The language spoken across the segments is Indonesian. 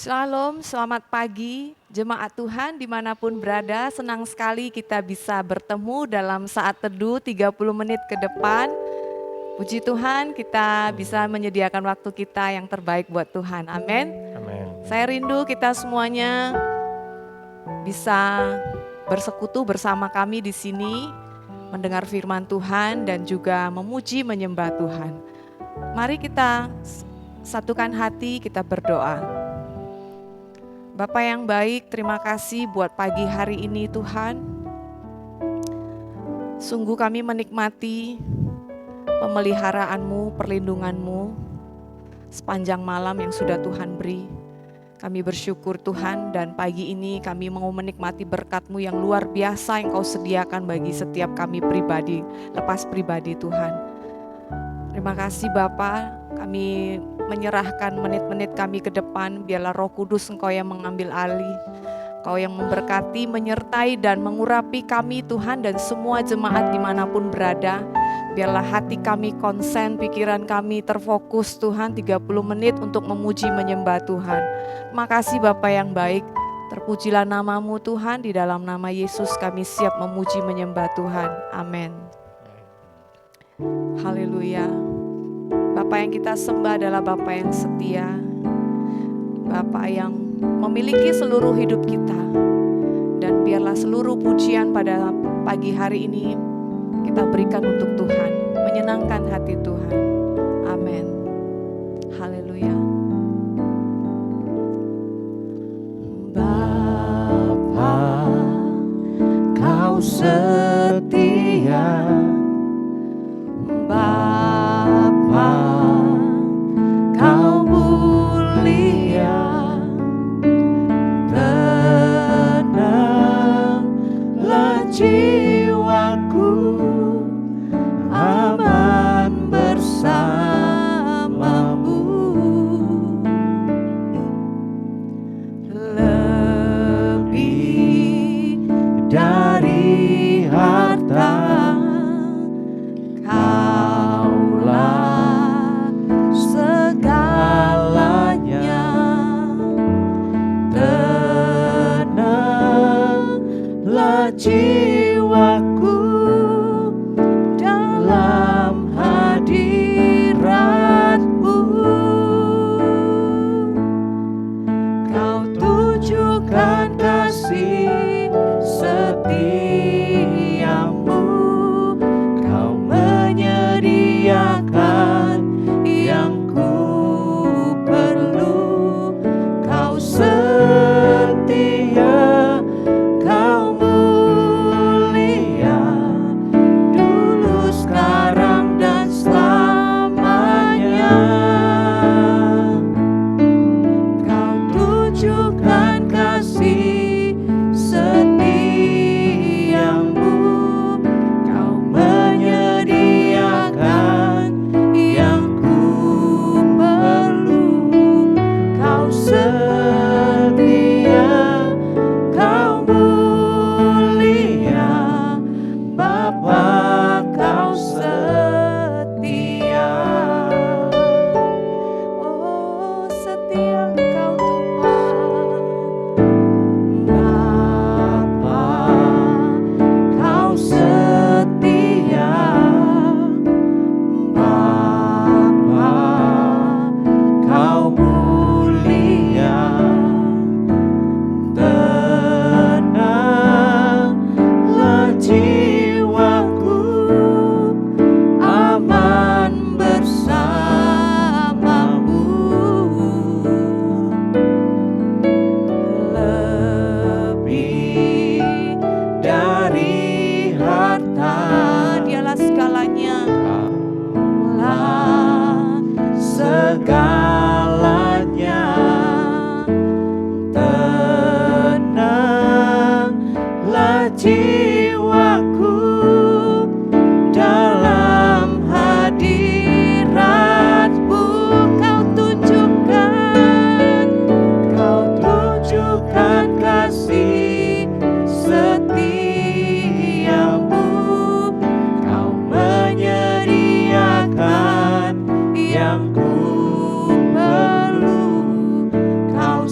Shalom, selamat pagi jemaat Tuhan dimanapun berada. Senang sekali kita bisa bertemu dalam saat teduh 30 menit ke depan. Puji Tuhan kita bisa menyediakan waktu kita yang terbaik buat Tuhan. Amin. Saya rindu kita semuanya bisa bersekutu bersama kami di sini, mendengar firman Tuhan dan juga memuji menyembah Tuhan. Mari kita satukan hati, kita berdoa. Bapa yang baik, terima kasih buat pagi hari ini Tuhan. Sungguh kami menikmati pemeliharaanmu, perlindunganmu sepanjang malam yang sudah Tuhan beri. Kami bersyukur Tuhan dan pagi ini kami mau menikmati berkat-Mu yang luar biasa yang Kau sediakan bagi setiap kami pribadi, lepas pribadi Tuhan. Terima kasih Bapa, kami menyerahkan menit-menit kami ke depan, biarlah Roh Kudus Engkau yang mengambil alih, Engkau yang memberkati, menyertai dan mengurapi kami Tuhan dan semua jemaat dimanapun berada. Biarlah hati kami konsen, pikiran kami terfokus Tuhan 30 menit untuk memuji menyembah Tuhan. Terima kasih Bapa yang baik, terpujilah nama-Mu Tuhan, di dalam nama Yesus kami siap memuji menyembah Tuhan. Amin. Haleluya. Bapa yang kita sembah adalah Bapa yang setia, Bapa yang memiliki seluruh hidup kita. Dan biarlah seluruh pujian pada pagi hari ini kita berikan untuk Tuhan, menyenangkan hati Tuhan. Amin. Haleluya. Bapa, Kau setia. Bapa, Kau mulia, tenanglah jiwaku, aman bersamamu. Lebih dari harta, jiwaku dalam hadirat-Mu. Kau tunjukkan kasih setiamu, Kau menyediakan yang ku perlu. Kau setia, yang ku perlu. Kau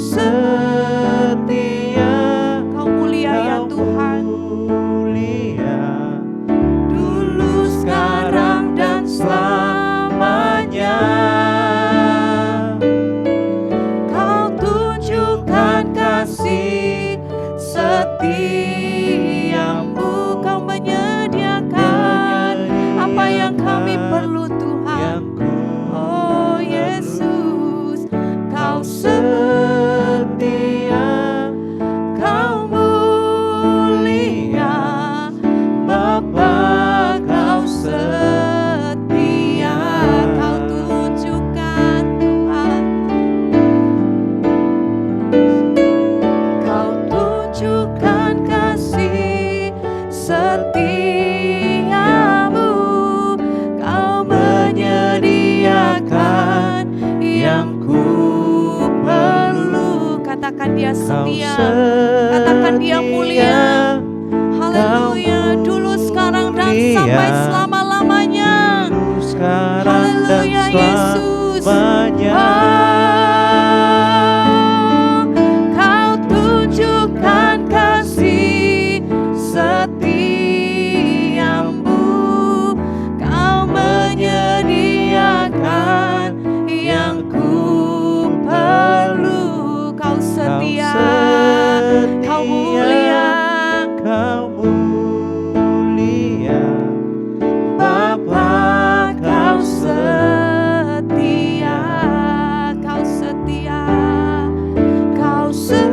dia Kau setia. Katakan dia mulia. Haleluya, dulu, sekarang, dan sampai selama-lamanya. Dulu, sekarang, dan Haleluya, Yesus. selamanya. Kau tunjukkan kasih setiamu. Kau menyediakan yang ku perlu. Kau setia, kau mulia. Kau mulia, Bapa, kau setia, kau setia, kau setia,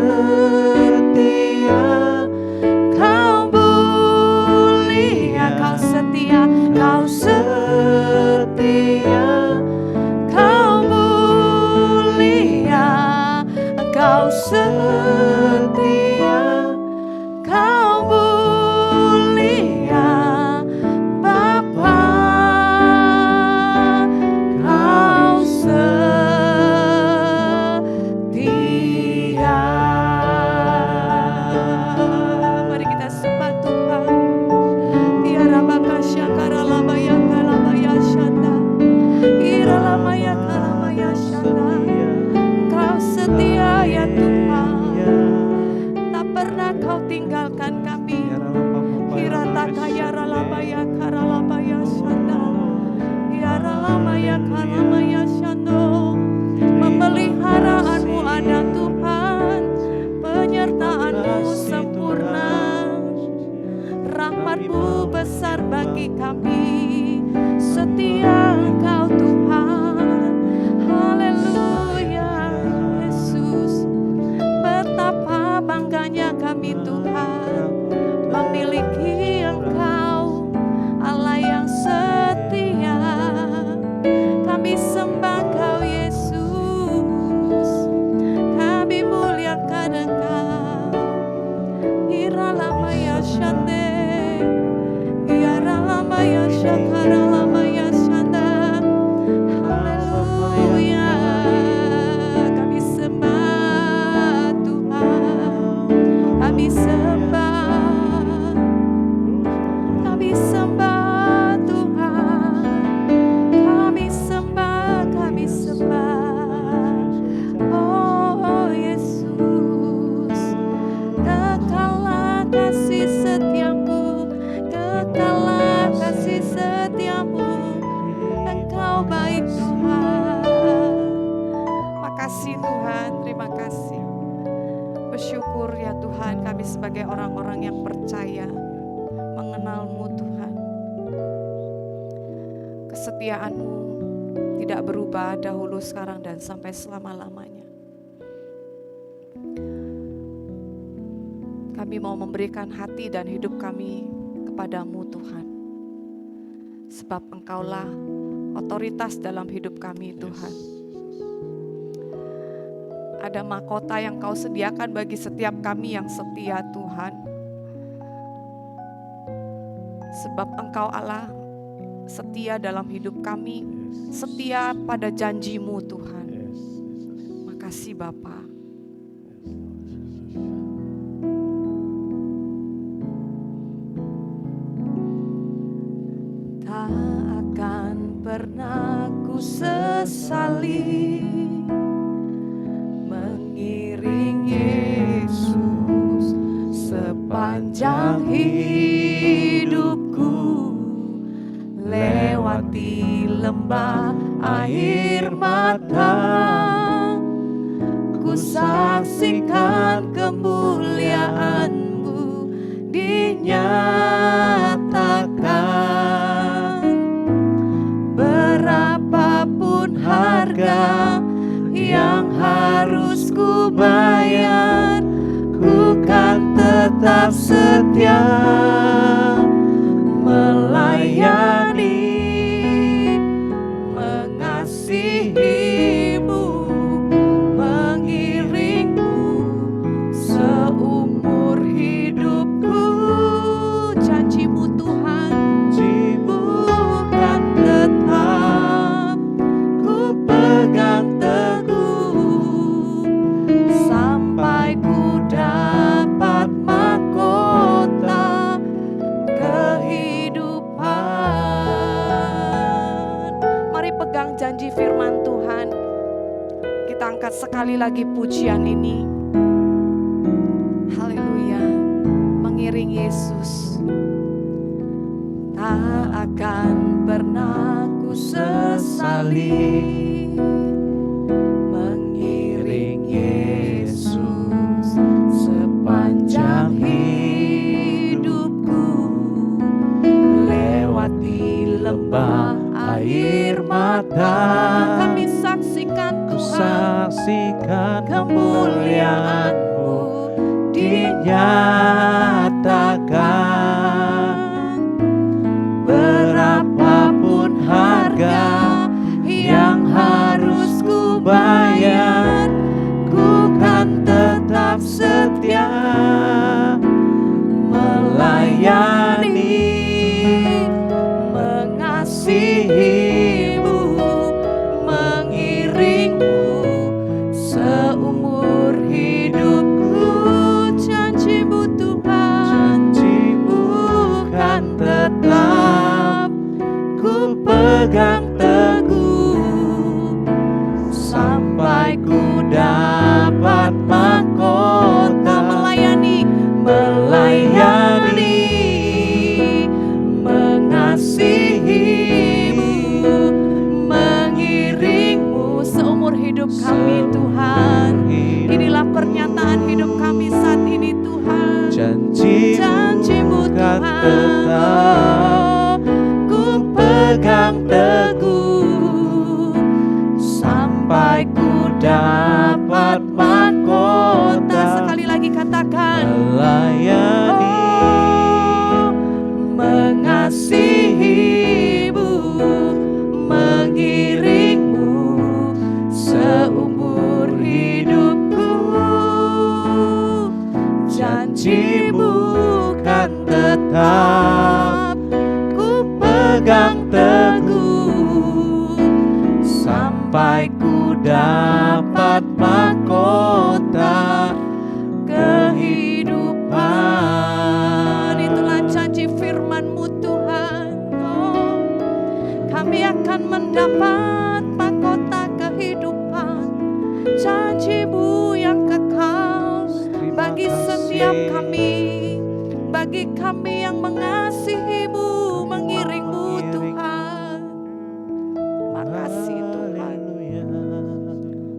kau mulia, kau setia, kau setia, kau mulia, kau setia, kau mulia, Bapa, kau setia. Mari kita sembah Tuhan. Tiara bakasya karalabaya kalabaya shanda. Iralamaya kalamaya shanda. Kau setia ya Tuhan. Tak pernah kau tinggalkan kami. Hirata kaya ralabaya karalabaya shanda. Yaralamaya kalamaya shando. Pemeliharaanmu ada Tuhan, penyertaanmu sempurna, rahmat-Mu besar bagi kami, setia Engkau Tuhan. Haleluya, Yesus. Betapa bangganya kami Tuhan, memiliki Engkau, Allah yang setia. Kami sembah Kau Yesus, kami muliakan Engkau. Iralamaya shande, Iralamaya shakaralamaya shanda. Haleluya, kami sembah Tuhan, kami sembah, kami sembah Tuhan, kami sembah, kami sembah. Oh Yesus, kekalah kasih setiamu, kekalah kasih setiamu, Engkau baik Tuhan. Makasih Tuhan, terima kasih. Bersyukur ya Tuhan, kami sebagai orang-orang yang percaya mengenal-Mu Tuhan. Kesetiaan-Mu tidak berubah dahulu, sekarang, dan sampai selama-lamanya. Kami mau memberikan hati dan hidup kami kepadamu Tuhan. Sebab Engkaulah otoritas dalam hidup kami Tuhan. Ada mahkota yang Kau sediakan bagi setiap kami yang setia Tuhan. Sebab Engkau Allah setia dalam hidup kami, setia pada janji-Mu Tuhan. Makasih Bapa. Tak akan pernah ku sesali mengiring Yesus sepanjang hidupku, lewati lembah air mata, ku saksikan kemuliaan-Mu dinyatakan. Berapapun harga yang harus ku bayar, ku kan tetap setia melayani, mengasihi-Mu, mengiring-Mu seumur hidupku. Janji-Mu Tuhan, bukan tetap ku pegang teguh sampai pegang janji firman Tuhan. Kita angkat sekali lagi pujian ini. Haleluya, mengiring Yesus. Tak akan pernah ku sesali mengiring Yesus sepanjang hidupku, lewati lembah air mata. Kami saksikan Ku Tuhan saksikan kemuliaan-Mu dinyatakan. Berapapun harga yang harus ku bayar, ku kan tetap setia melayani, mengasihi-Mu, mengiring-Mu seumur hidupku. Janji-Mu Tuhan, janji-Mu kan tetap ku pegang teguh sampai ku dapat mahkota. Melayani, mengasihi-Mu, mengiring-Mu seumur hidup kami Tuhan. Inilah pernyataan hidup kami saat ini Tuhan. Janji-Mu kan Tuhan, tetap ku pegang teguh sampai ku dapat mahkota. Sekali lagi katakan, melayani, mengasihi-Mu, mengiring-Mu seumur hidupku. Janji-Mu kan tetap ku pegang teguh sampai ku dapat mahkota kehidupan. Itulah janji firman-Mu Tuhan. Oh, kami akan mendapat mahkota kehidupan. Janji-Mu yang kekal bagi setiap kami, bagi kami yang mengasihi-Mu, mengiring-Mu Tuhan. Makasih Tuhan.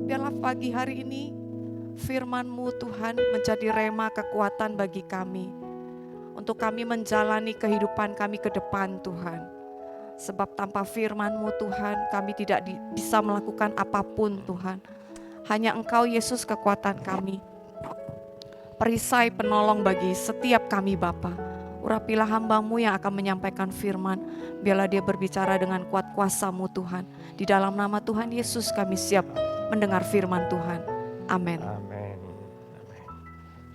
Biarlah pagi hari ini firman-Mu Tuhan menjadi rema kekuatan bagi kami, untuk kami menjalani kehidupan kami ke depan Tuhan. Sebab tanpa firman-Mu Tuhan kami tidak bisa melakukan apapun Tuhan. Hanya Engkau Yesus kekuatan kami, perisai penolong bagi setiap kami Bapa. Urapilah hamba-Mu yang akan menyampaikan firman. Biarlah dia berbicara dengan kuat kuasa-Mu Tuhan. Di dalam nama Tuhan Yesus kami siap mendengar firman Tuhan. Amin. Amin.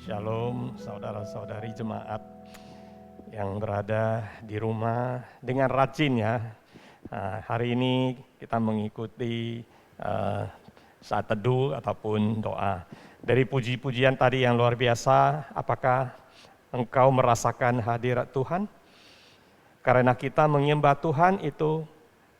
Shalom saudara-saudari jemaat yang berada di rumah dengan rajin ya. Hari ini kita mengikuti saat teduh ataupun doa. Dari puji-pujian tadi yang luar biasa, apakah engkau merasakan hadirat Tuhan? Karena kita menyembah Tuhan itu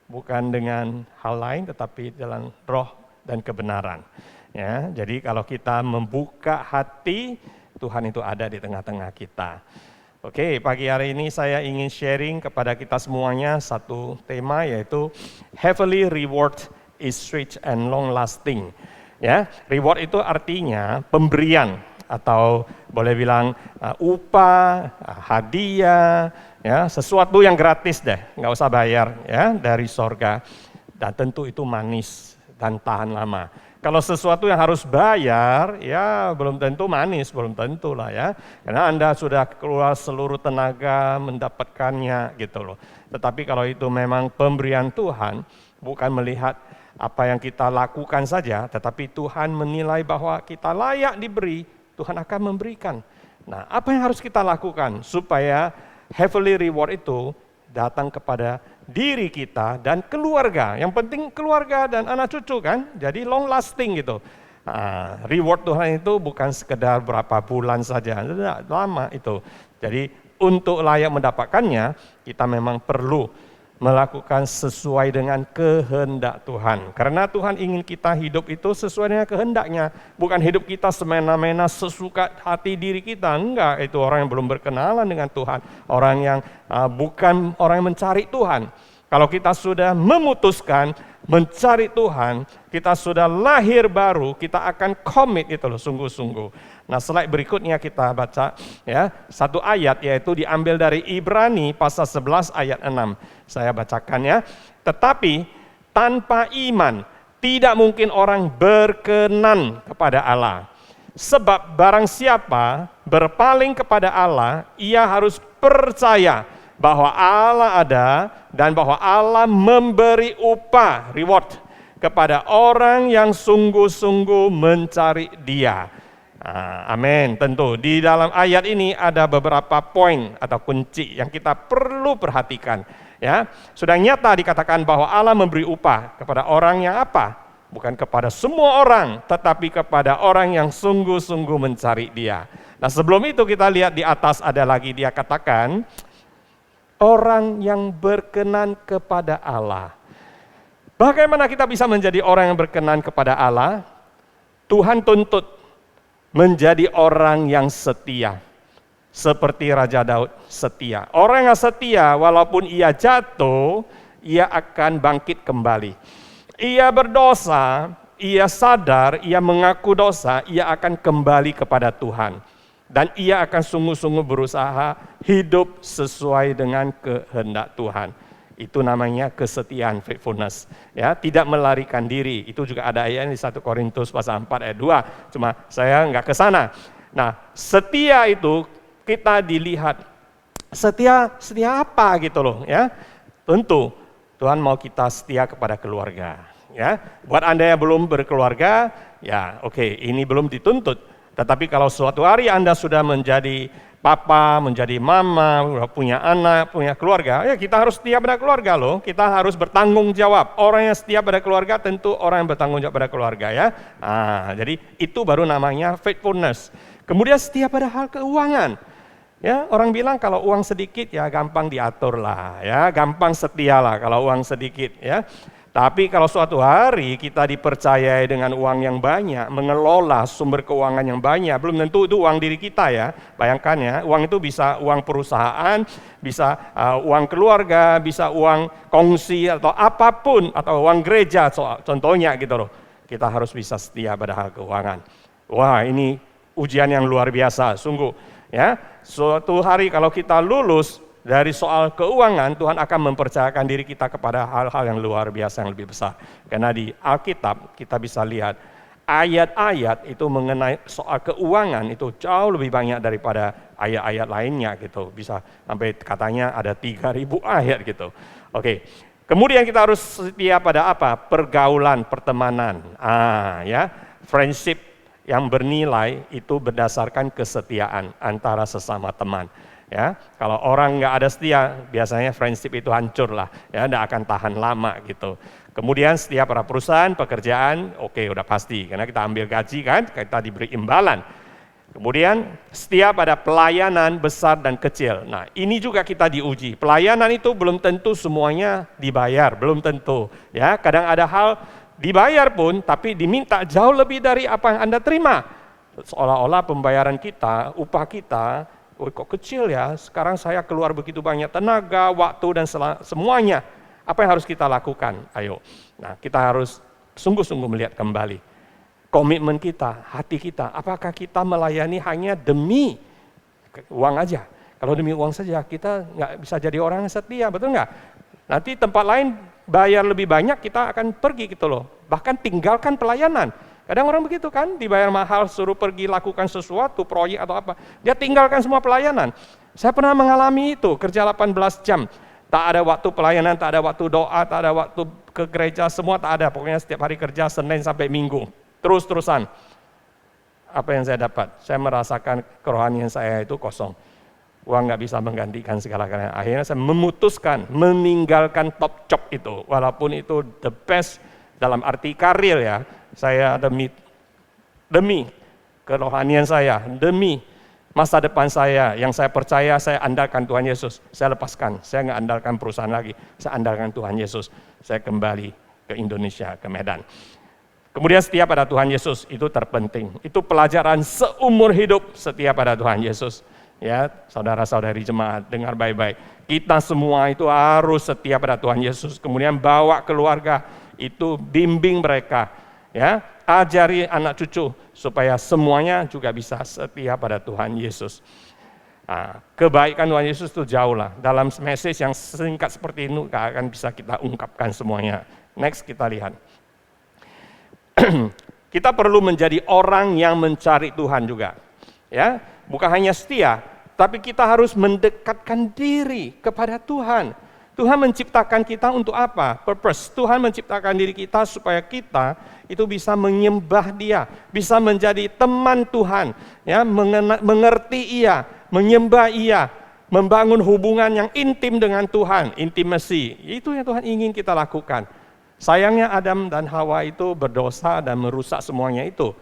bukan dengan hal lain tetapi dalam roh dan kebenaran. Ya, jadi kalau kita membuka hati, Tuhan itu ada di tengah-tengah kita. Oke, pagi hari ini saya ingin sharing kepada kita semuanya satu tema, yaitu Heavenly Reward is rich and long lasting. Ya, reward itu artinya pemberian atau boleh bilang upah, hadiah, ya, sesuatu yang gratis deh, nggak usah bayar ya, dari sorga. Dan tentu itu manis dan tahan lama. Kalau sesuatu yang harus bayar, ya belum tentu manis, belum tentu lah ya. Karena Anda sudah keluar seluruh tenaga mendapatkannya gitu loh. Tetapi kalau itu memang pemberian Tuhan, bukan melihat apa yang kita lakukan saja, tetapi Tuhan menilai bahwa kita layak diberi, Tuhan akan memberikan. Nah, apa yang harus kita lakukan supaya heavenly reward itu datang kepada diri kita dan keluarga. Yang penting keluarga dan anak cucu kan, jadi long lasting gitu. Reward Tuhan itu bukan sekedar berapa bulan saja, lama itu. Jadi untuk layak mendapatkannya, kita memang perlu melakukan sesuai dengan kehendak Tuhan. Karena Tuhan ingin kita hidup itu sesuai dengan kehendaknya. Bukan hidup kita semena-mena sesuka hati diri kita. Enggak, itu orang yang belum berkenalan dengan Tuhan. Orang yang bukan orang yang mencari Tuhan. Kalau kita sudah memutuskan mencari Tuhan, kita sudah lahir baru, kita akan komit itu loh, sungguh-sungguh. Nah, slide berikutnya kita baca ya, satu ayat yaitu diambil dari Ibrani pasal 11 ayat 6. Saya bacakan ya. Tetapi tanpa iman tidak mungkin orang berkenan kepada Allah. Sebab barang siapa berpaling kepada Allah, ia harus percaya bahwa Allah ada dan bahwa Allah memberi upah, reward, kepada orang yang sungguh-sungguh mencari Dia. Amin. Tentu di dalam ayat ini ada beberapa poin atau kunci yang kita perlu perhatikan. Ya, sudah nyata dikatakan bahwa Allah memberi upah kepada orang yang apa? Bukan kepada semua orang, tetapi kepada orang yang sungguh-sungguh mencari Dia. Nah, sebelum itu kita lihat di atas ada lagi dia katakan, orang yang berkenan kepada Allah. Bagaimana kita bisa menjadi orang yang berkenan kepada Allah? Tuhan tuntut menjadi orang yang setia. Seperti Raja Daud setia. Orang yang setia walaupun ia jatuh, ia akan bangkit kembali. Ia berdosa, ia sadar, ia mengaku dosa, ia akan kembali kepada Tuhan. Dan ia akan sungguh-sungguh berusaha hidup sesuai dengan kehendak Tuhan. Itu namanya kesetiaan, faithfulness. Ya, tidak melarikan diri. Itu juga ada ayat di 1 Korintus pasal 4 ayat 2. Cuma saya nggak ke sana. Nah, setia itu kita dilihat. Setia apa gitu loh ya. Tentu Tuhan mau kita setia kepada keluarga. Ya, buat Anda yang belum berkeluarga, ya oke, ini belum dituntut. Tetapi kalau suatu hari Anda sudah menjadi papa, menjadi mama, punya anak, punya keluarga, ya kita harus setia pada keluarga loh. Kita harus bertanggung jawab. Orang yang setia pada keluarga tentu orang yang bertanggung jawab pada keluarga ya. Jadi itu baru namanya faithfulness. Kemudian setia pada hal keuangan. Ya, orang bilang kalau uang sedikit ya gampang diatur lah, ya gampang setia lah kalau uang sedikit ya. Tapi kalau suatu hari kita dipercayai dengan uang yang banyak, mengelola sumber keuangan yang banyak, belum tentu itu uang diri kita ya. Bayangkan ya, uang itu bisa uang perusahaan, bisa uang keluarga, bisa uang kongsi atau apapun, atau uang gereja contohnya gitu loh. Kita harus bisa setia pada hal keuangan. Wah, ini ujian yang luar biasa, sungguh ya. Suatu hari kalau kita lulus dari soal keuangan, Tuhan akan mempercayakan diri kita kepada hal-hal yang luar biasa, yang lebih besar. Karena di Alkitab kita bisa lihat ayat-ayat itu mengenai soal keuangan itu jauh lebih banyak daripada ayat-ayat lainnya gitu. Bisa sampai katanya ada 3.000 ayat gitu. Oke. Kemudian kita harus setia pada apa? Pergaulan, pertemanan. Ya, friendship yang bernilai itu berdasarkan kesetiaan antara sesama teman. Ya, kalau orang nggak ada setia, biasanya friendship itu hancur lah, ya, nggak akan tahan lama gitu. Kemudian setia pada perusahaan, pekerjaan, oke, udah pasti, karena kita ambil gaji kan, kita diberi imbalan. Kemudian setia pada pelayanan besar dan kecil. Nah, ini juga kita diuji. Pelayanan itu belum tentu semuanya dibayar, belum tentu. Ya, kadang ada hal dibayar pun, tapi diminta jauh lebih dari apa yang Anda terima. Seolah-olah pembayaran kita, upah kita, kok kecil ya, sekarang saya keluar begitu banyak tenaga, waktu dan semuanya. Apa yang harus kita lakukan? Ayo. Nah, kita harus sungguh-sungguh melihat kembali. Komitmen kita, hati kita, apakah kita melayani hanya demi uang aja? Kalau demi uang saja, kita nggak bisa jadi orang yang setia, betul nggak? Nanti tempat lain bayar lebih banyak, kita akan pergi gitu loh. Bahkan tinggalkan pelayanan. Kadang orang begitu kan, dibayar mahal, suruh pergi lakukan sesuatu, proyek atau apa. Dia tinggalkan semua pelayanan. Saya pernah mengalami itu, kerja 18 jam. Tak ada waktu pelayanan, tak ada waktu doa, tak ada waktu ke gereja, semua tak ada. Pokoknya setiap hari kerja, Senin sampai Minggu. Terus-terusan. Apa yang saya dapat? Saya merasakan kerohanian saya itu kosong. Uang nggak bisa menggantikan segala-galanya. Akhirnya saya memutuskan meninggalkan top job itu. Walaupun itu the best dalam arti karir ya. Saya demi kerohanian saya, demi Masa depan saya, yang saya percaya, saya andalkan Tuhan Yesus. Saya lepaskan, saya nggak andalkan perusahaan lagi. Saya andalkan Tuhan Yesus. Saya kembali ke Indonesia, ke Medan. Kemudian setia pada Tuhan Yesus, itu terpenting. Itu pelajaran seumur hidup, setia pada Tuhan Yesus. Ya, saudara-saudari jemaat, dengar baik-baik. Kita semua itu harus setia pada Tuhan Yesus. Kemudian bawa keluarga, itu bimbing mereka. Ya, ajari anak cucu supaya semuanya juga bisa setia pada Tuhan Yesus. Nah, kebaikan Tuhan Yesus itu jauh lah. Dalam message yang singkat seperti ini gak akan bisa kita ungkapkan semuanya. Next kita lihat. Kita perlu menjadi orang yang mencari Tuhan juga. Ya, bukan hanya setia, tapi kita harus mendekatkan diri kepada Tuhan. Tuhan menciptakan kita untuk apa? Purpose. Tuhan menciptakan diri kita supaya kita itu bisa menyembah Dia, bisa menjadi teman Tuhan, ya, mengerti Ia, menyembah Ia, membangun hubungan yang intim dengan Tuhan, intimacy. Itu yang Tuhan ingin kita lakukan. Sayangnya Adam dan Hawa itu berdosa dan merusak semuanya itu.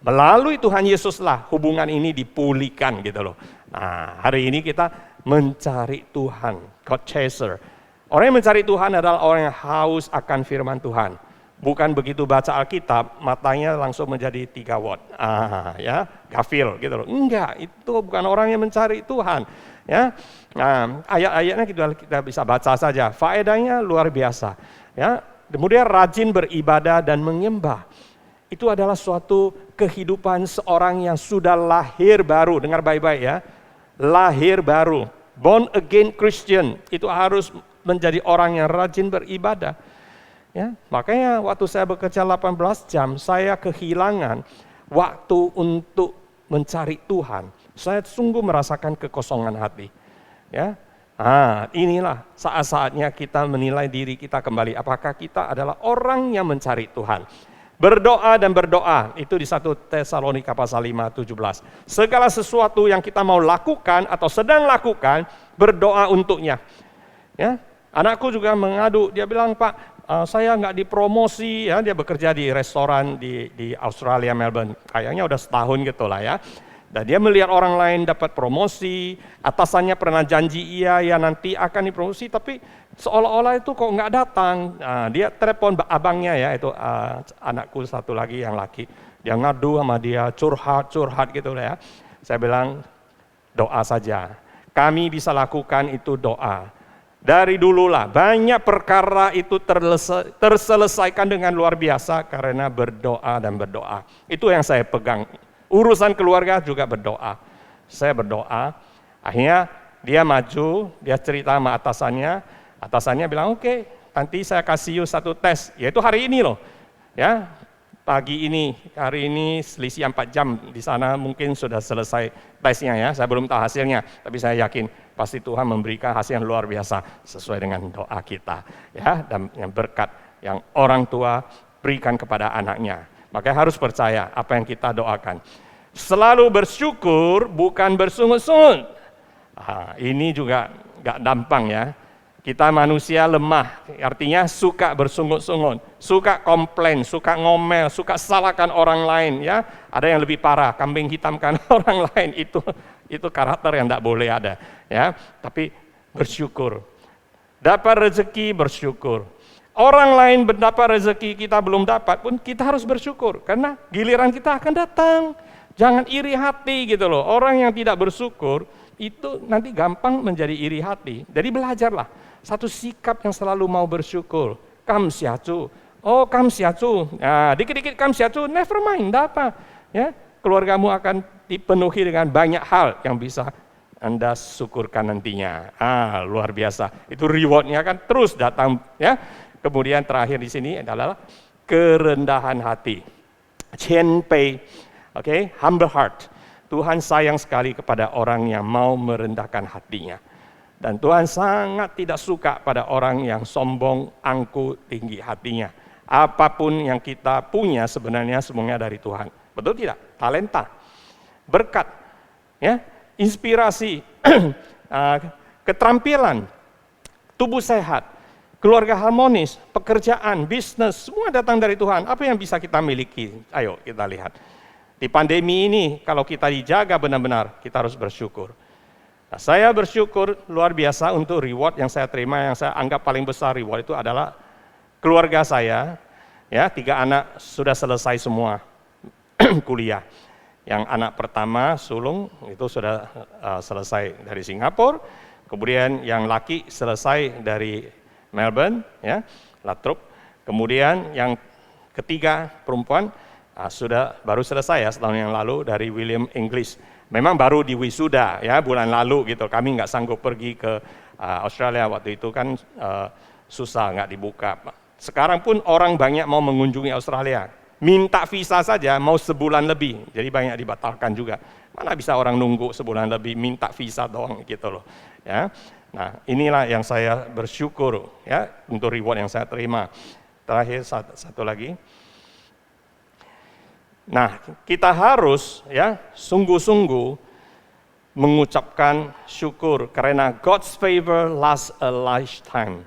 Melalui Tuhan Yesuslah hubungan ini dipulihkan gitu loh. Nah, hari ini kita mencari Tuhan, God chaser. Orang yang mencari Tuhan adalah orang yang haus akan firman Tuhan. Bukan begitu baca Alkitab, matanya langsung menjadi 3 watt. Ya, gafil gitu loh. Enggak, itu bukan orang yang mencari Tuhan. Ya, nah, ayat-ayatnya kita bisa baca saja. Faedahnya luar biasa. Ya, kemudian rajin beribadah dan menyembah. Itu adalah suatu kehidupan seorang yang sudah lahir baru. Dengar baik-baik ya. Lahir baru. Born again Christian. Itu harus menjadi orang yang rajin beribadah. Ya, makanya waktu saya bekerja 18 jam, saya kehilangan waktu untuk mencari Tuhan. Saya sungguh merasakan kekosongan hati. Ya, inilah saat-saatnya kita menilai diri kita kembali. Apakah kita adalah orang yang mencari Tuhan? Berdoa dan berdoa, itu di 1 Tesalonika pasal 5:17. Segala sesuatu yang kita mau lakukan atau sedang lakukan, berdoa untuknya. Ya, anakku juga mengadu, dia bilang, Pak, saya nggak dipromosi, ya, dia bekerja di restoran di Australia, Melbourne. Kayaknya udah setahun gitu lah ya. Dan dia melihat orang lain dapat promosi, atasannya pernah janji iya ya nanti akan dipromosi, tapi seolah-olah itu kok nggak datang. Nah, dia telepon abangnya ya, itu anakku satu lagi yang laki. Dia ngadu sama dia, curhat gitu lah ya. Saya bilang, doa saja. Kami bisa lakukan itu doa. Dari dululah banyak perkara itu terselesaikan dengan luar biasa karena berdoa dan berdoa. Itu yang saya pegang. Urusan keluarga juga berdoa. Saya berdoa, akhirnya dia maju, dia cerita sama atasannya bilang, oke, nanti saya kasih you satu tes, yaitu hari ini loh. Ya, pagi ini, hari ini selisih 4 jam, di sana mungkin sudah selesai tesnya ya, saya belum tahu hasilnya, tapi saya yakin pasti Tuhan memberikan hasil yang luar biasa sesuai dengan doa kita. Ya, dan yang berkat yang orang tua berikan kepada anaknya. Makanya harus percaya apa yang kita doakan. Selalu bersyukur, bukan bersungut-sungut. Ini juga gak gampang ya. Kita manusia lemah, artinya suka bersungut-sungut, suka komplain, suka ngomel, suka salahkan orang lain. Ya, ada yang lebih parah, kambing hitamkan orang lain, itu karakter yang tidak boleh ada. Ya, tapi bersyukur. Dapat rezeki bersyukur. Orang lain mendapat rezeki kita belum dapat pun kita harus bersyukur karena giliran kita akan datang. Jangan iri hati gitu loh. Orang yang tidak bersyukur itu nanti gampang menjadi iri hati. Jadi belajarlah satu sikap yang selalu mau bersyukur. Kamsiacu. Oh, kamsiacu. Nah, dikit-dikit kamsiacu, never mind, enggak apa. Ya, keluargamu akan dipenuhi dengan banyak hal yang bisa Anda syukurkan nantinya. Luar biasa. Itu rewardnya kan terus datang ya. Kemudian terakhir di sini adalah kerendahan hati. Qianpei, okay? Humble heart. Tuhan sayang sekali kepada orang yang mau merendahkan hatinya. Dan Tuhan sangat tidak suka pada orang yang sombong, angkuh, tinggi hatinya. Apapun yang kita punya sebenarnya semuanya dari Tuhan. Betul tidak? Talenta, berkat, ya, inspirasi, keterampilan, tubuh sehat, keluarga harmonis, pekerjaan, bisnis, semua datang dari Tuhan. Apa yang bisa kita miliki? Ayo kita lihat. Di pandemi ini, kalau kita dijaga benar-benar, kita harus bersyukur. Nah, saya bersyukur luar biasa untuk reward yang saya terima, yang saya anggap paling besar reward itu adalah keluarga saya. Ya, 3 anak sudah selesai semua kuliah. Yang anak pertama sulung itu sudah selesai dari Singapura, kemudian yang laki selesai dari Melbourne, ya, Latrobe. Kemudian yang ketiga perempuan sudah baru selesai ya setahun yang lalu dari William English. Memang baru di wisuda ya bulan lalu gitu. Kami nggak sanggup pergi ke Australia waktu itu kan susah nggak dibuka. Sekarang pun orang banyak mau mengunjungi Australia, minta visa saja mau sebulan lebih, jadi banyak dibatalkan juga. Mana bisa orang nunggu sebulan lebih minta visa doang gitu loh. Ya, nah inilah yang saya bersyukur ya untuk reward yang saya terima. Terakhir satu lagi. Nah kita harus ya sungguh-sungguh mengucapkan syukur karena God's favor lasts a lifetime.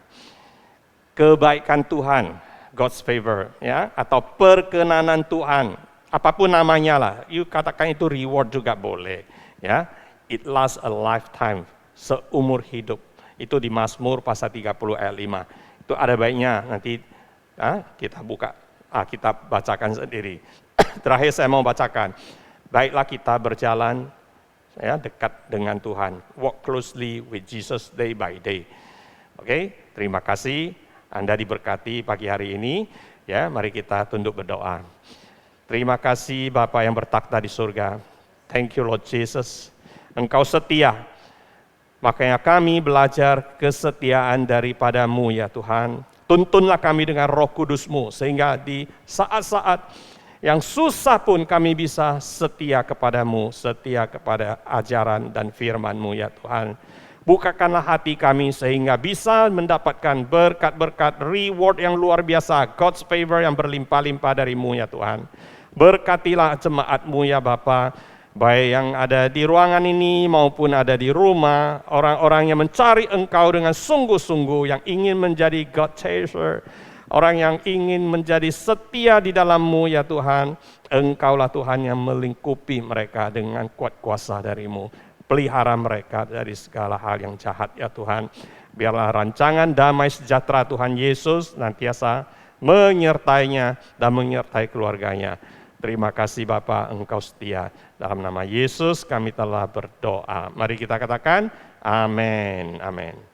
Kebaikan Tuhan, God's favor, ya, atau perkenanan Tuhan, apapun namanya lah, you katakan itu reward juga boleh, ya. It lasts a lifetime, seumur hidup. Itu di Mazmur pasal 30 ayat 5. Itu ada baiknya nanti kita buka, kita bacakan sendiri. Terakhir saya mau bacakan, baiklah kita berjalan ya dekat dengan Tuhan, walk closely with Jesus day by day. Oke, terima kasih. Anda diberkati pagi hari ini, ya mari kita tunduk berdoa. Terima kasih Bapa yang bertakhta di surga. Thank you Lord Jesus, Engkau setia. Makanya kami belajar kesetiaan daripada-Mu ya Tuhan. Tuntunlah kami dengan Roh Kudus-Mu, sehingga di saat-saat yang susah pun kami bisa setia kepada-Mu, setia kepada ajaran dan firman-Mu ya Tuhan. Bukakanlah hati kami sehingga bisa mendapatkan berkat-berkat, reward yang luar biasa, God's favor yang berlimpah-limpah dari-Mu ya Tuhan. Berkatilah jemaat-Mu ya Bapa, baik yang ada di ruangan ini maupun ada di rumah, orang-orang yang mencari Engkau dengan sungguh-sungguh, yang ingin menjadi God chaser, orang yang ingin menjadi setia di dalam-Mu ya Tuhan. Engkaulah Tuhan yang melingkupi mereka dengan kuat kuasa dari-Mu. Pelihara mereka dari segala hal yang jahat ya Tuhan. Biarlah rancangan damai sejahtera Tuhan Yesus nantiasa menyertainya dan menyertai keluarganya. Terima kasih Bapa, Engkau setia. Dalam nama Yesus kami telah berdoa. Mari kita katakan amin. Amin.